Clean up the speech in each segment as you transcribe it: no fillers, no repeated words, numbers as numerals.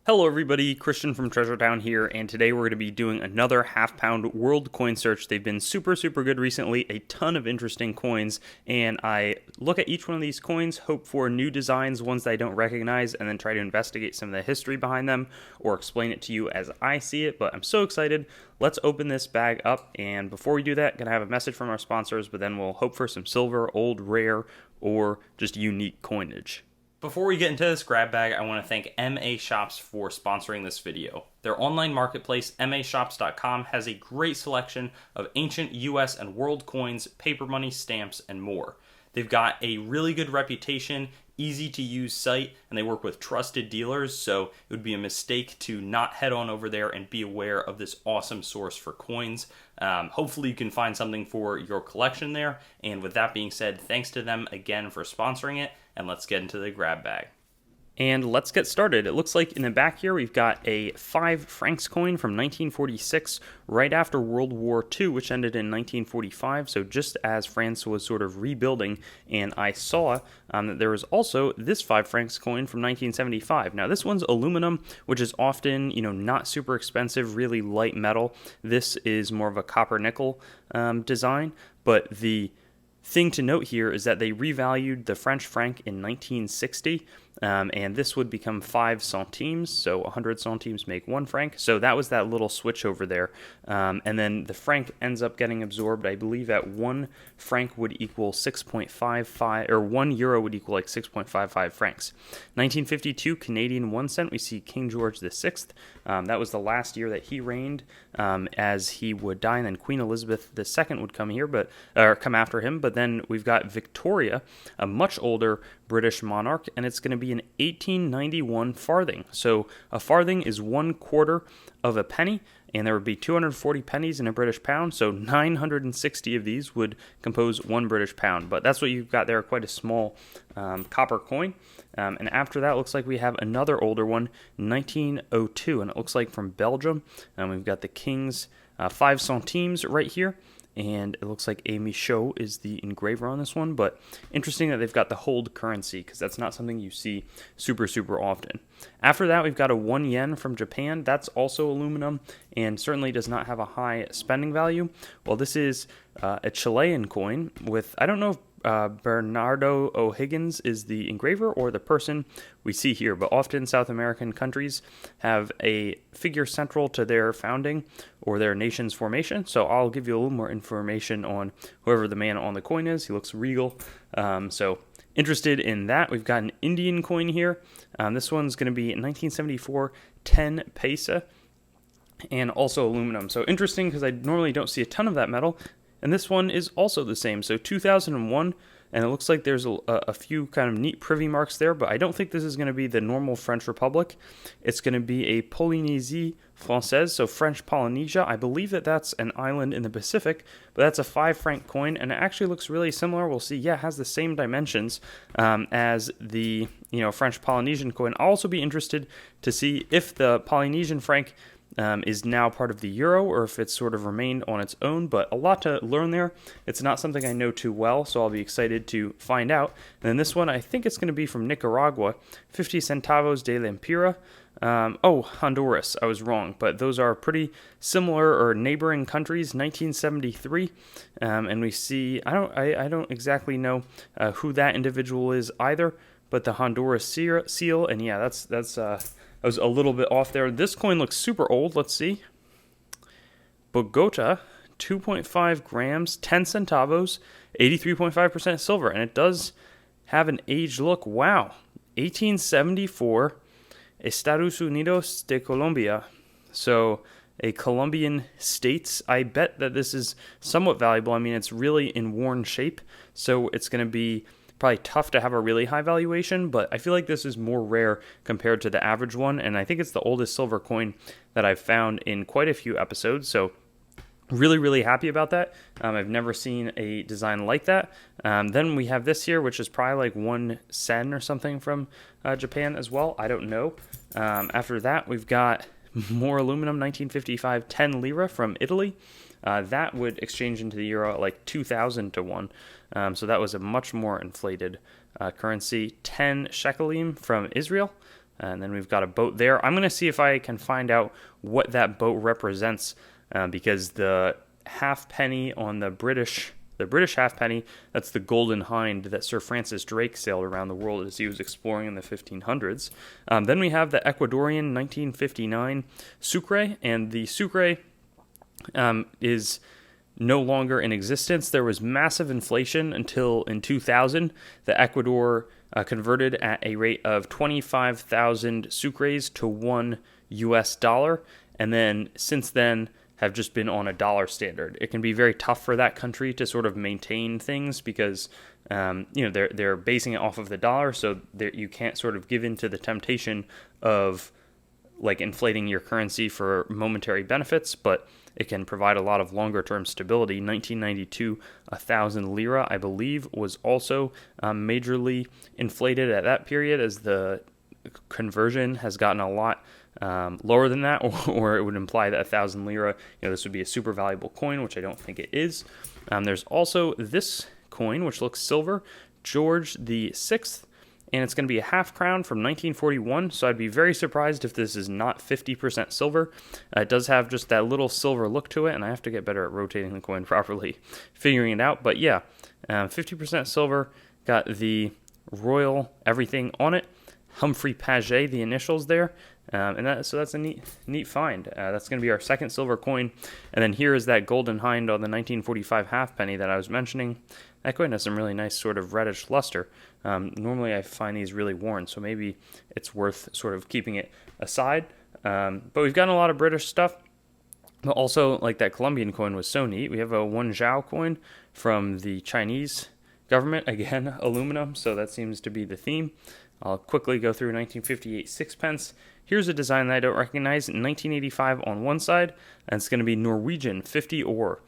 Hello everybody, Christian from Treasure Town here, and today we're going to be doing another half-pound world coin search. They've been super good recently, a ton of interesting coins, and I look at each one of these coins, hope for new designs, ones that I don't recognize, and then try to investigate some of the history behind them, or explain it to you as I see it, but I'm so excited. Let's open this bag up, and before we do that, going to have a message from our sponsors, but then we'll hope for some silver, old, rare, or just unique coinage. Before we get into this grab bag, I want to thank MA Shops for sponsoring this video. Their online marketplace, mashops.com, has a great selection of ancient US and world coins, paper money, stamps, and more. They've got a really good reputation, easy to use site, and they work with trusted dealers, so it would be a mistake to not head on over there and be aware of this awesome source for coins. Hopefully you can find something for your collection there, and with that being said, thanks to them again for sponsoring it, and let's get into the grab bag. And let's get started. It looks like in the back here we've got a 5 francs coin from 1946, right after World War II, which ended in 1945, so just as France was sort of rebuilding. And I saw that there was also this 5 francs coin from 1975. Now this one's aluminum, which is often, not super expensive, really light metal. This is more of a copper nickel design, but the thing to note here is that they revalued the French franc in 1960, and this would become 5 centimes, so 100 centimes make 1 franc. So that was that little switch over there. And then the franc ends up getting absorbed. I believe at 1 franc would equal 6.55, or 1 euro would equal like 6.55 francs. 1952, Canadian 1 cent, we see King George VI. That was the last year that he reigned, as he would die, and then Queen Elizabeth II would come after him. But then we've got Victoria, a much older British monarch, and it's going to be an 1891 farthing. So a farthing is 1/4 of a penny, and there would be 240 pennies in a British pound, so 960 of these would compose 1 British pound. But that's what you've got there, quite a small copper coin. And after that, looks like we have another older one, 1902, and it looks like from Belgium. And we've got the King's 5 centimes right here. And it looks like a Michaud is the engraver on this one, but interesting that they've got the hold currency, because that's not something you see super often. After that, we've got a 1 yen from Japan. That's also aluminum and certainly does not have a high spending value. Well, this is a Chilean coin with, I don't know if Bernardo O'Higgins is the engraver or the person we see here, but often South American countries have a figure central to their founding or their nation's formation. So I'll give you a little more information on whoever the man on the coin is. He looks regal. So interested in that. We've got an Indian coin here. This one's going to be 1974 10 paisa, and also aluminum. So interesting, because I normally don't see a ton of that metal. And this one is also the same, so 2001, and it looks like there's a few kind of neat privy marks there, but I don't think this is going to be the normal French Republic. It's going to be a Polynésie Française, so French Polynesia. I believe that that's an island in the Pacific, but that's a 5 franc coin, and it actually looks really similar. We'll see, it has the same dimensions as the French Polynesian coin. I'll also be interested to see if the Polynesian franc is now part of the euro, or if it's sort of remained on its own, but a lot to learn there. It's not something I know too well, so I'll be excited to find out. And then this one, I think it's going to be from Nicaragua, 50 centavos de Lempira. Honduras, I was wrong, but those are pretty similar or neighboring countries, 1973, and we see, I don't exactly know who that individual is either, but the Honduras seal, and yeah, that's I was a little bit off there. This coin looks super old. Let's see. Bogota, 2.5 grams, 10 centavos, 83.5% silver. And it does have an aged look. Wow. 1874, Estados Unidos de Colombia. So a Colombian states. I bet that this is somewhat valuable. I mean, it's really in worn shape, so it's going to be probably tough to have a really high valuation, but I feel like this is more rare compared to the average one, and I think it's the oldest silver coin that I've found in quite a few episodes, so really happy about that. I've never seen a design like that. Then we have this here, which is probably like 1 sen or something from Japan as well. I don't know. After that, we've got more aluminum, 1955, 10 lira from Italy. That would exchange into the euro at like 2,000 to 1. So that was a much more inflated currency. 10 shekalim from Israel. And then we've got a boat there. I'm going to see if I can find out what that boat represents, because the halfpenny on the British halfpenny, that's the Golden Hind that Sir Francis Drake sailed around the world as he was exploring in the 1500s. Then we have the Ecuadorian 1959 Sucre, and the Sucre is no longer in existence. There was massive inflation until in 2000. The Ecuador converted at a rate of 25,000 sucres to $1, and then since then have just been on a dollar standard. It can be very tough for that country to sort of maintain things because they're basing it off of the dollar, so you can't sort of give in to the temptation of like inflating your currency for momentary benefits, but it can provide a lot of longer-term stability. 1992, 1,000 lira, I believe, was also majorly inflated at that period as the conversion has gotten a lot lower than that, or it would imply that 1,000 lira, this would be a super valuable coin, which I don't think it is. There's also this coin, which looks silver, George the Sixth, and it's going to be a half crown from 1941, so I'd be very surprised if this is not 50% silver. It does have just that little silver look to it, and I have to get better at rotating the coin properly, figuring it out, but yeah, 50% silver, got the royal everything on it, Humphrey Paget, the initials there, so that's a neat find. That's going to be our second silver coin, and then here is that Golden Hind on the 1945 halfpenny that I was mentioning. That coin has some really nice sort of reddish luster. Normally I find these really worn, so maybe it's worth sort of keeping it aside. But we've gotten a lot of British stuff. But also, like that Colombian coin was so neat. We have a Wenzhou coin from the Chinese government. Again, aluminum, so that seems to be the theme. I'll quickly go through 1958 sixpence. Here's a design that I don't recognize. 1985 on one side, and it's going to be Norwegian 50 ore.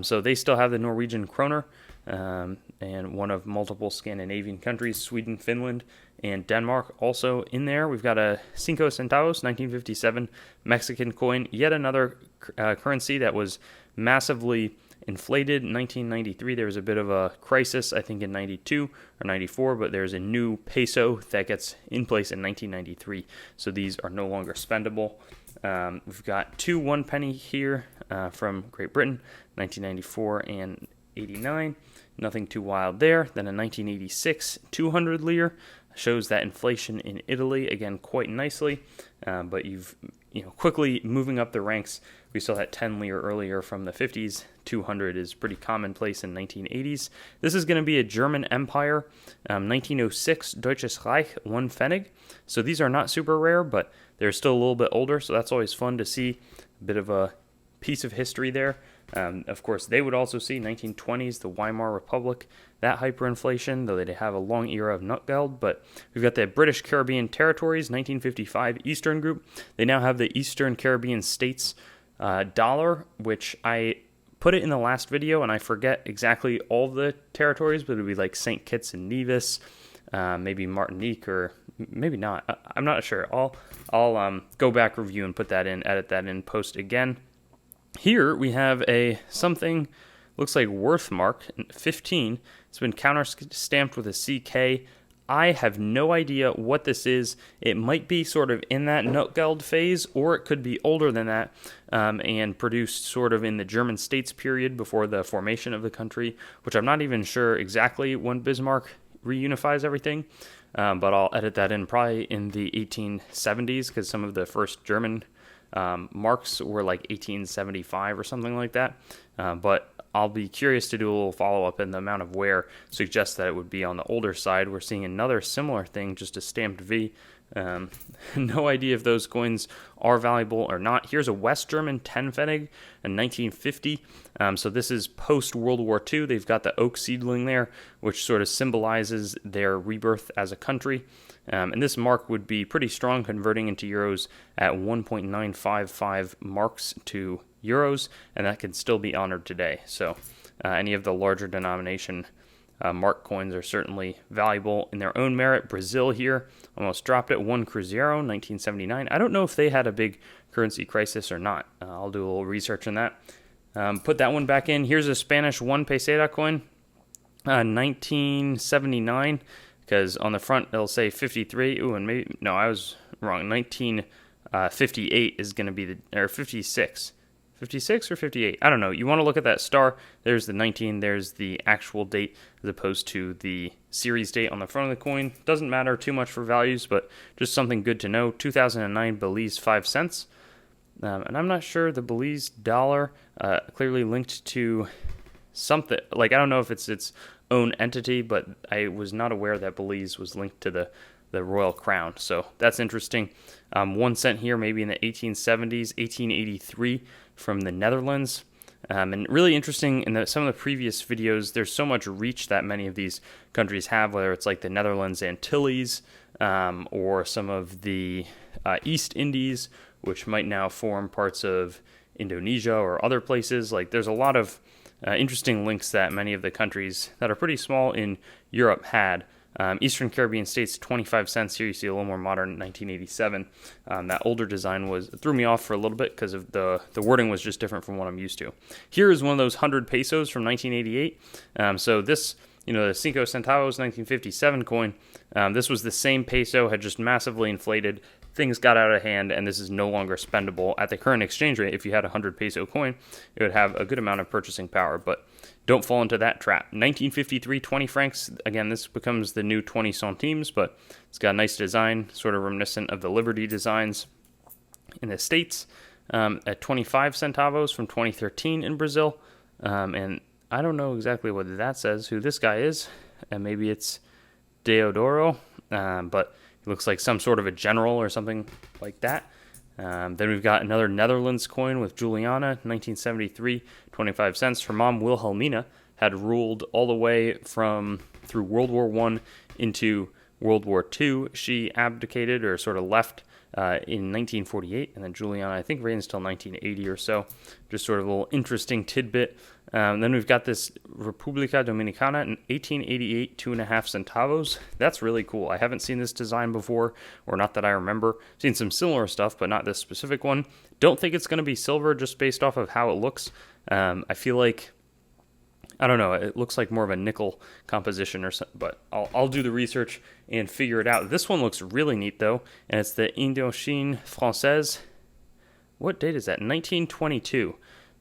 So they still have the Norwegian kroner, and one of multiple Scandinavian countries, Sweden, Finland, and Denmark also in there. We've got a Cinco Centavos, 1957 Mexican coin, yet another currency that was massively inflated. In 1993, there was a bit of a crisis, I think in 92 or 94, but there's a new peso that gets in place in 1993, so these are no longer spendable. We've got two 1 penny here from Great Britain, 1994 and 89. Nothing too wild there. Then a 1986 200 lire shows that inflation in Italy again quite nicely, but you've quickly moving up the ranks. We saw that 10 lire earlier from the 50s. 200 is pretty commonplace in 1980s. This is going to be a German Empire, 1906 Deutsches Reich 1 Pfennig. So these are not super rare, but they're still a little bit older, so that's always fun to see a bit of a piece of history there. Of course, they would also see 1920s, the Weimar Republic, that hyperinflation, though they have a long era of nutgeld. But we've got the British Caribbean Territories, 1955 Eastern Group. They now have the Eastern Caribbean States dollar, which I put it in the last video, and I forget exactly all of the territories, but it would be like St. Kitts and Nevis, maybe Martinique, or maybe not. I'm not sure. I'll go back, review, and put that in, edit that in, post again. Here we have something looks like Worthmark 15. It's been counter stamped with a CK. I have no idea what this is. It might be sort of in that nutgeld phase, or it could be older than that, and produced sort of in the German states period before the formation of the country, which I'm not even sure exactly when Bismarck reunifies everything, but I'll edit that in probably in the 1870s, because some of the first German marks were like 1875 or something like that, but I'll be curious to do a little follow-up, and the amount of wear suggests that it would be on the older side. We're seeing another similar thing, just a stamped V. No idea if those coins are valuable or not. Here's a West German 10 Pfennig in 1950. So this is post-World War II. They've got the oak seedling there, which sort of symbolizes their rebirth as a country. And this mark would be pretty strong, converting into euros at 1.955 marks to euros, and that can still be honored today. So any of the larger denomination mark coins are certainly valuable in their own merit. Brazil here almost dropped it. 1 Cruzeiro, 1979. I don't know if they had a big currency crisis or not. I'll do a little research on that. Put that one back in. Here's a Spanish 1 peseta coin, 1979, because on the front it'll say 53. Ooh, and maybe, no, I was wrong. 1958 is going to be or 56. 56 or 58? I don't know. You want to look at that star. There's the 19. There's the actual date as opposed to the series date on the front of the coin. Doesn't matter too much for values, but just something good to know. 2009 Belize 5 cents. And I'm not sure the Belize dollar clearly linked to something. Like, I don't know if it's its own entity, but I was not aware that Belize was linked to the royal crown. So that's interesting. 1 cent here, maybe in the 1870s, 1883 from the Netherlands. And really interesting in some of the previous videos, there's so much reach that many of these countries have, whether it's like the Netherlands Antilles or some of the East Indies, which might now form parts of Indonesia or other places. Like, there's a lot of interesting links that many of the countries that are pretty small in Europe had. Eastern Caribbean states, 25 cents. Here you see a little more modern, 1987. That older design threw me off for a little bit because of the wording was just different from what I'm used to. Here is one of those 100 pesos from 1988. So this, the 5 centavos 1957 coin, this was the same peso, had just massively inflated. Things got out of hand, and this is no longer spendable at the current exchange rate. If you had a 100 peso coin, it would have a good amount of purchasing power, but don't fall into that trap. 1953, 20 francs. Again, this becomes the new 20 centimes, but it's got a nice design, sort of reminiscent of the Liberty designs in the States. At 25 centavos from 2013 in Brazil. And I don't know exactly what that says, who this guy is. And maybe it's Deodoro, but it looks like some sort of a general or something like that. Then we've got another Netherlands coin with Juliana, 1973, 25 cents. Her mom, Wilhelmina, had ruled all the way through World War I into World War II. She abdicated or sort of left in 1948, and then Juliana, I think, reigns till 1980 or so. Just sort of a little interesting tidbit. Then we've got this República Dominicana in 1888, 2.5 centavos. That's really cool. I haven't seen this design before, or not that I remember. Seen some similar stuff, but not this specific one. Don't think it's going to be silver just based off of how it looks. I feel like, I don't know, it looks like more of a nickel composition or something, but I'll do the research and figure it out. This one looks really neat, though, and it's the Indochine Française. What date is that? 1922.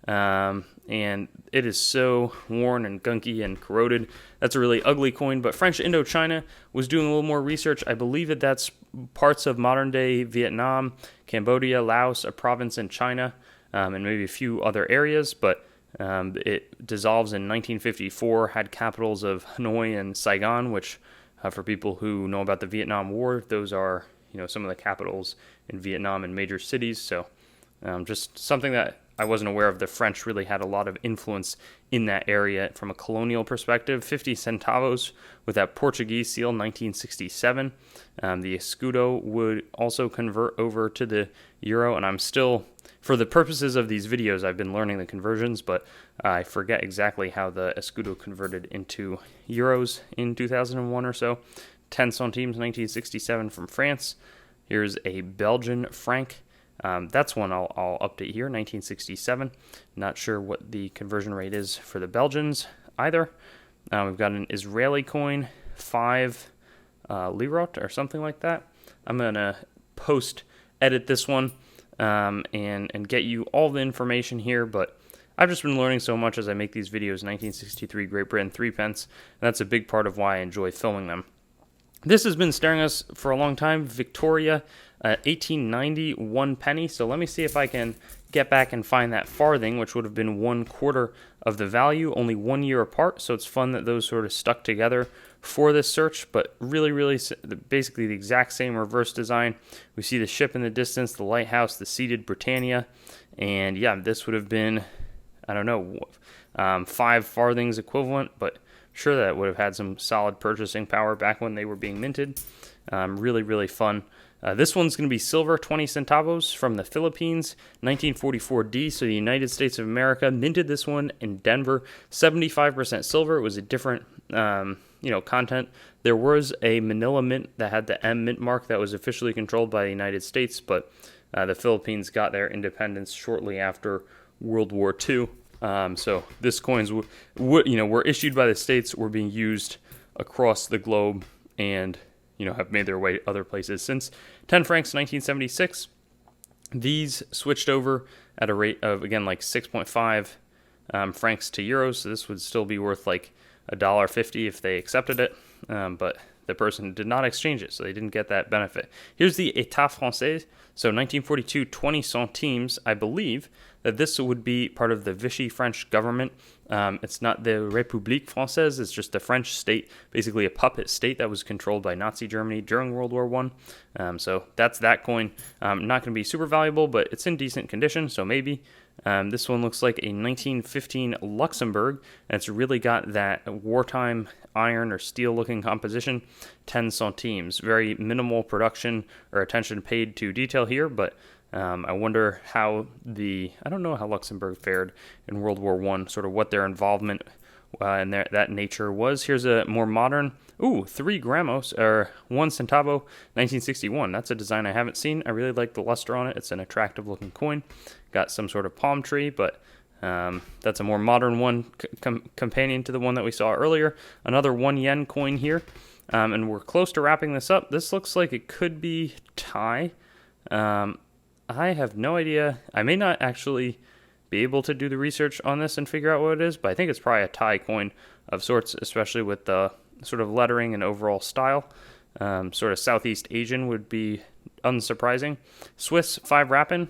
And it is so worn and gunky and corroded. That's a really ugly coin, but French Indochina was doing a little more research. I believe that's parts of modern-day Vietnam, Cambodia, Laos, a province in China, and maybe a few other areas, but it dissolves in 1954, had capitals of Hanoi and Saigon, which for people who know about the Vietnam War, those are some of the capitals in Vietnam and major cities. So just something that I wasn't aware of. The French really had a lot of influence in that area from a colonial perspective. 50 centavos with that Portuguese seal, 1967. The escudo would also convert over to the euro, and I'm still, for the purposes of these videos, I've been learning the conversions, but I forget exactly how the escudo converted into euros in 2001 or so. 10 centimes, 1967 from France. Here's a Belgian franc. That's one I'll update here, 1967. Not sure what the conversion rate is for the Belgians either. We've got an Israeli coin, 5 lirot or something like that. I'm going to edit this one and get you all the information here, but I've just been learning so much as I make these videos. 1963 Great Britain 3 pence, and that's a big part of why I enjoy filming them. This has been staring us for a long time. Victoria, 1890, 1 penny. So let me see if I can get back and find that farthing, which would have been 1/4 of the value, only 1 year apart. So it's fun that those sort of stuck together for this search, but really, really basically the exact same reverse design. We see the ship in the distance, the lighthouse, the seated Britannia, and yeah, this would have been, I don't know, 5 farthings equivalent, but sure that would have had some solid purchasing power back when they were being minted. Really, really fun. This one's going to be silver, 20 centavos from the Philippines, 1944D, so the United States of America minted this one in Denver, 75% silver. It was a different, content. There was a Manila mint that had the M mint mark that was officially controlled by the United States, but the Philippines got their independence shortly after World War II. So this coins were issued by the states, were being used across the globe, and have made their way other places. Since 10 francs 1976, these switched over at a rate of, again, like 6.5 francs to euros. So this would still be worth like $1.50 if they accepted it, but the person did not exchange it, so they didn't get that benefit. Here's the État français. So 1942, 20 centimes. I believe that this would be part of the Vichy French government. It's not the République Française, it's just the French state, basically a puppet state that was controlled by Nazi Germany during World War I. So that's that coin. Not going to be super valuable, but it's in decent condition, so maybe. This one looks like a 1915 Luxembourg, and it's really got that wartime iron or steel looking composition. 10 centimes. Very minimal production or attention paid to detail here, but I wonder how I don't know how Luxembourg fared in World War I, sort of what their involvement and that nature was. Here's a more modern, 3 gramos, or 1 centavo, 1961. That's a design I haven't seen. I really like the luster on it. It's an attractive looking coin. Got some sort of palm tree, but that's a more modern one, companion to the one that we saw earlier. Another 1 yen coin here, and we're close to wrapping this up. This looks like it could be Thai. I have no idea. I may not actually be able to do the research on this and figure out what it is, but I think it's probably a Thai coin of sorts, especially with the sort of lettering and overall style. Sort of Southeast Asian would be unsurprising. Swiss 5 Rappen,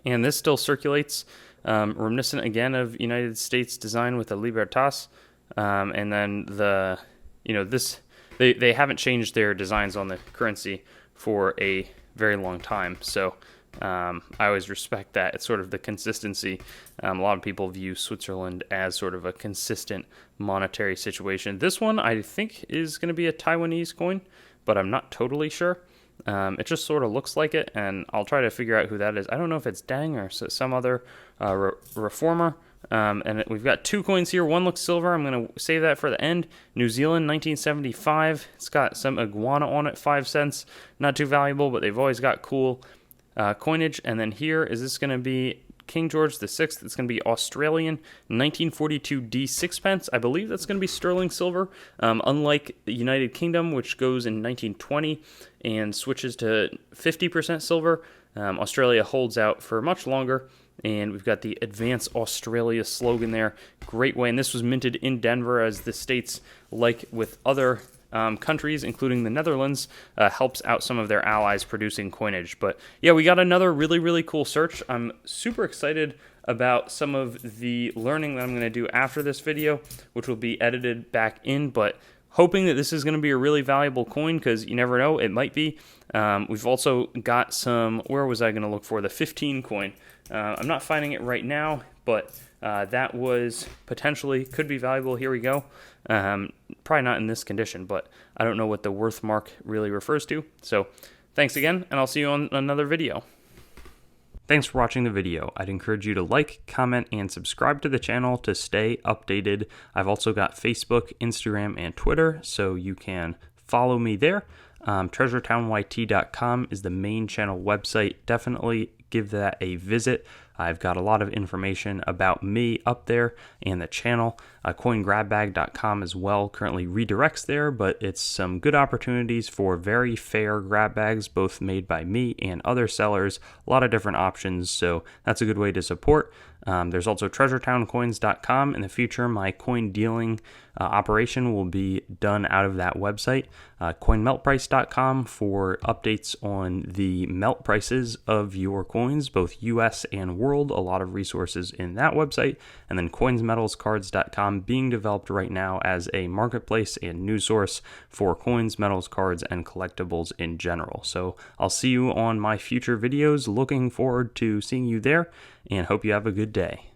and this still circulates, reminiscent again of United States design with the Libertas, and then they haven't changed their designs on the currency for a very long time, so I always respect that. It's sort of the consistency. A lot of people view Switzerland as sort of a consistent monetary situation. This one I think is going to be a Taiwanese coin, but I'm not totally sure. It just sort of looks like it, and I'll try to figure out who that is. I don't know if it's Deng or some other reformer. And we've got 2 coins here. One looks silver. I'm going to save that for the end. New Zealand, 1975. It's got some iguana on it, 5 cents. Not too valuable, but they've always got cool coinage. And then here, is this going to be King George VI? It's going to be Australian, 1942 D6 pence. I believe that's going to be sterling silver. Unlike the United Kingdom, which goes in 1920 and switches to 50% silver, Australia holds out for much longer. And we've got the Advance Australia slogan there. Great way. And this was minted in Denver, as the states, like with other countries, including the Netherlands, helps out some of their allies producing coinage. But yeah, we got another really, really cool search. I'm super excited about some of the learning that I'm going to do after this video, which will be edited back in, but hoping that this is going to be a really valuable coin, because you never know, it might be. We've also got some, where was I going to look for? The 15 coin. I'm not finding it right now, but that was potentially, could be valuable. Here we go. Probably not in this condition, but I don't know what the worth mark really refers to. So thanks again, and I'll see you on another video. Thanks for watching the video. I'd encourage you to like, comment, and subscribe to the channel to stay updated. I've also got Facebook, Instagram, and Twitter, so you can follow me there. TreasureTownYT.com is the main channel website. Definitely give that a visit. I've got a lot of information about me up there and the channel. CoinGrabBag.com as well currently redirects there, but it's some good opportunities for very fair grab bags, both made by me and other sellers. A lot of different options, so that's a good way to support. There's also TreasureTownCoins.com. In the future, my coin dealing operation will be done out of that website. CoinMeltPrice.com for updates on the melt prices of your coins, both US and world. A lot of resources in that website. And then CoinsMetalsCards.com, being developed right now as a marketplace and news source for coins, metals, cards, and collectibles in general. So I'll see you on my future videos. Looking forward to seeing you there, and hope you have a good day.